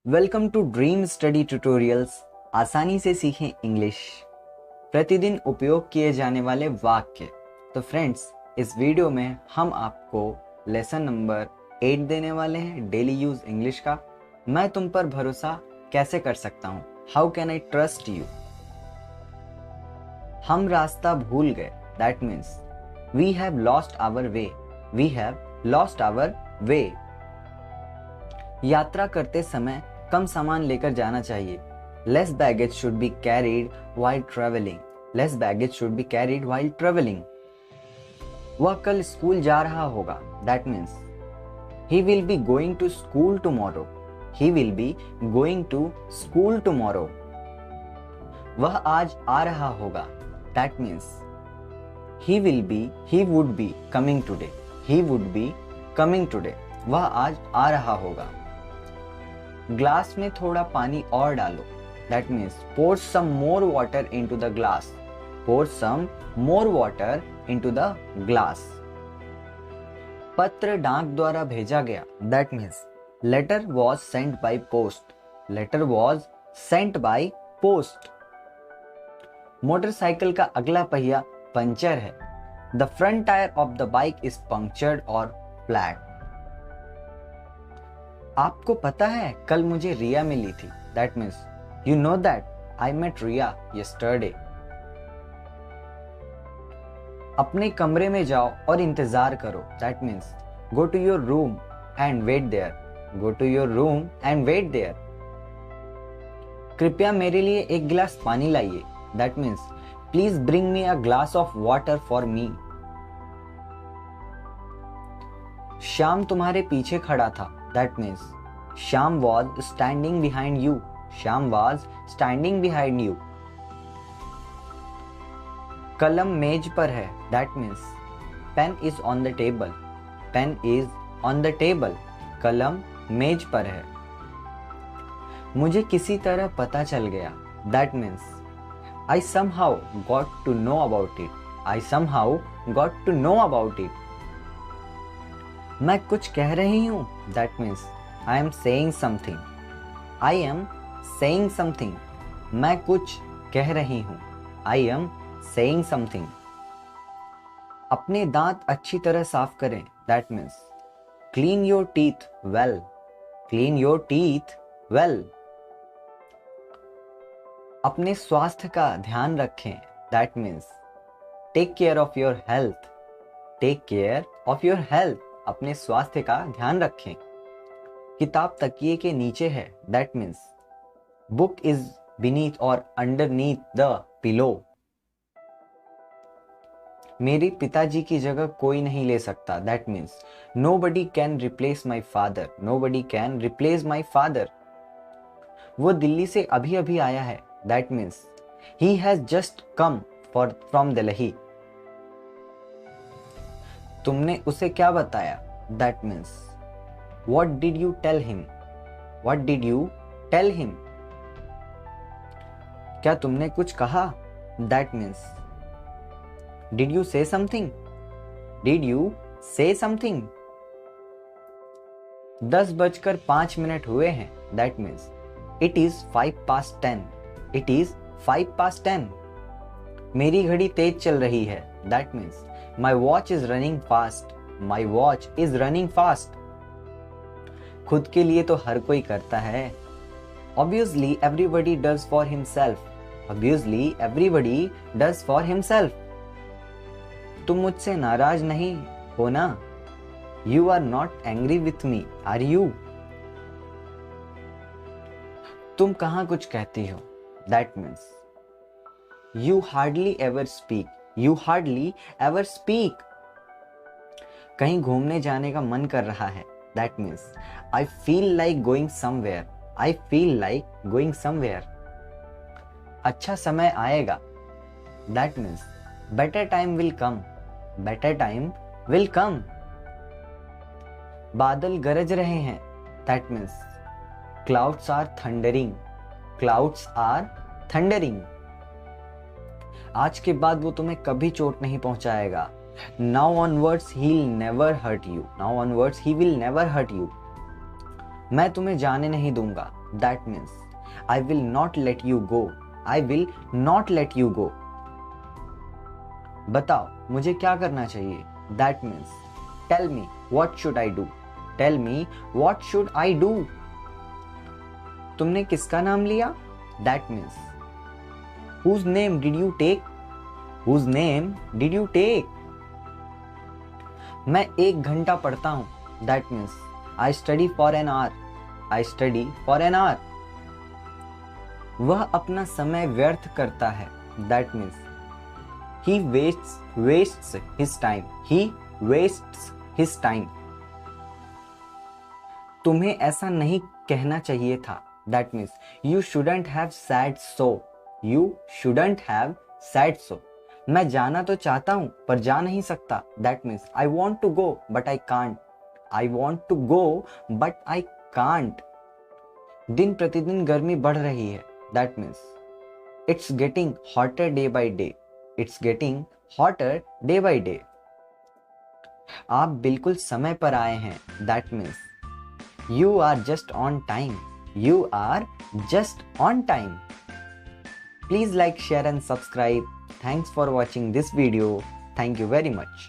Welcome to Dream Study Tutorials. आसानी से सीखें इंग्लिश। प्रतिदिन उपयोग किए जाने वाले वाक्य। तो फ्रेंड्स, इस वीडियो में हम आपको लेसन नंबर 8 देने वाले हैं, डेली यूज इंग्लिश का। मैं तुम पर भरोसा कैसे कर सकता हूँ, how can I trust you. हम रास्ता भूल गए, that means we have lost our way. We have lost our way. यात्रा करते समय कम सामान लेकर जाना चाहिए। Less baggage should be carried while travelling. Less baggage should be carried while travelling. वह कल स्कूल जा रहा होगा, that means he will be going to school tomorrow. He will be going to school tomorrow. वह आज आ रहा होगा, that means he would be coming today. He would be coming today. वह आज आ रहा होगा। ग्लास में थोड़ा पानी और डालो, that means pour some more water into the glass. Pour some more water into the glass. पत्र डाक द्वारा भेजा गया, that means letter was sent by post. Letter was sent by post. Motorcycle का अगला पहिया पंचर है। The front tyre of the bike is punctured और फ्लैट। आपको पता है कल मुझे रिया मिली थी, that means you know that I met Riya yesterday. अपने कमरे में जाओ और इंतजार करो, that means go to your room and wait there. Go to your room and wait there. कृपया मेरे लिए एक गिलास पानी लाइए, that means please bring me a glass of water for me. Shyam तुम्हारे पीछे खड़ा था, that means Shyam was standing behind you. Shyam was standing behind you. कलम मेज पर है, that means pen is on the table. Pen is on the table. कलम मेज पर है। मुझे किसी तरह पता चल गया, that means I somehow got to know about it. I somehow got to know about it. मैं कुछ कह रही हूं, that means I am saying something. I am saying something. मैं कुछ कह रही हूं, आई एम सेइंग समथिंग। अपने दांत अच्छी तरह साफ करें, that means clean your teeth well. Clean your teeth well. अपने स्वास्थ्य का ध्यान रखें, that means take care of your health. Take care of your health. अपने स्वास्थ्य का ध्यान रखें। किताब तकिए के नीचे है, that means book is beneath और अंडरनीथ द पिलो। मेरे पिताजी की जगह कोई नहीं ले सकता, that means nobody can replace my father. Nobody can replace my father. वो दिल्ली से अभी अभी आया है, that means he has just come from Delhi. तुमने उसे क्या बताया, that means what did you tell him. What did you tell him. क्या तुमने कुछ कहा, that means did you say something. Did you say something. 10:05 हुए हैं, that means it is 5:10। It is 5:10। मेरी घड़ी तेज चल रही है, that means my watch is running fast. My watch is running fast. खुद के लिए तो हर कोई करता है। Obviously everybody does for himself. Obviously everybody does for himself. तुम मुझसे नाराज नहीं हो ना। You are not angry with me, are you. तुम कहाँ कुछ कहती हो, that means you hardly ever speak. You hardly ever speak. कहीं घूमने जाने का मन कर रहा है, that means I feel like going somewhere. I feel like going somewhere. अच्छा समय आएगा, that means better time will come. Better time will come. बादल गरज रहे हैं, that means clouds are thundering. Clouds are thundering. आज के बाद वो तुम्हें कभी चोट नहीं पहुंचाएगा। Now onwards he'll never hurt you. Now onwards he will never hurt you. मैं तुम्हें जाने नहीं दूंगा, that means I will not let you go, I will not let you go. बताओ मुझे क्या करना चाहिए, that means tell me what should I do, tell me what should I do. तुमने किसका नाम लिया, that means whose name did you take, whose name did you take. मैं 1 घंटा पढ़ता हूं, that means I study for an hour, I study for an our. वह अपना समय व्यर्थ करता है, that means he wastes his time, he wastes his time। तुम्हें ऐसा नहीं कहना चाहिए था, that means you shouldn't have said so, you shouldn't have said so। मैं जाना तो चाहता हूं पर जा नहीं सकता, that means I want to go but I can't, I want to go but I can't। दिन प्रतिदिन गर्मी बढ़ रही है, that means it's getting hotter day by day, it's getting hotter day by day। आप बिल्कुल समय पर आए हैं, that means you are just on time, you are just on time। Please like, share and subscribe। Thanks for watching this video। Thank you very much।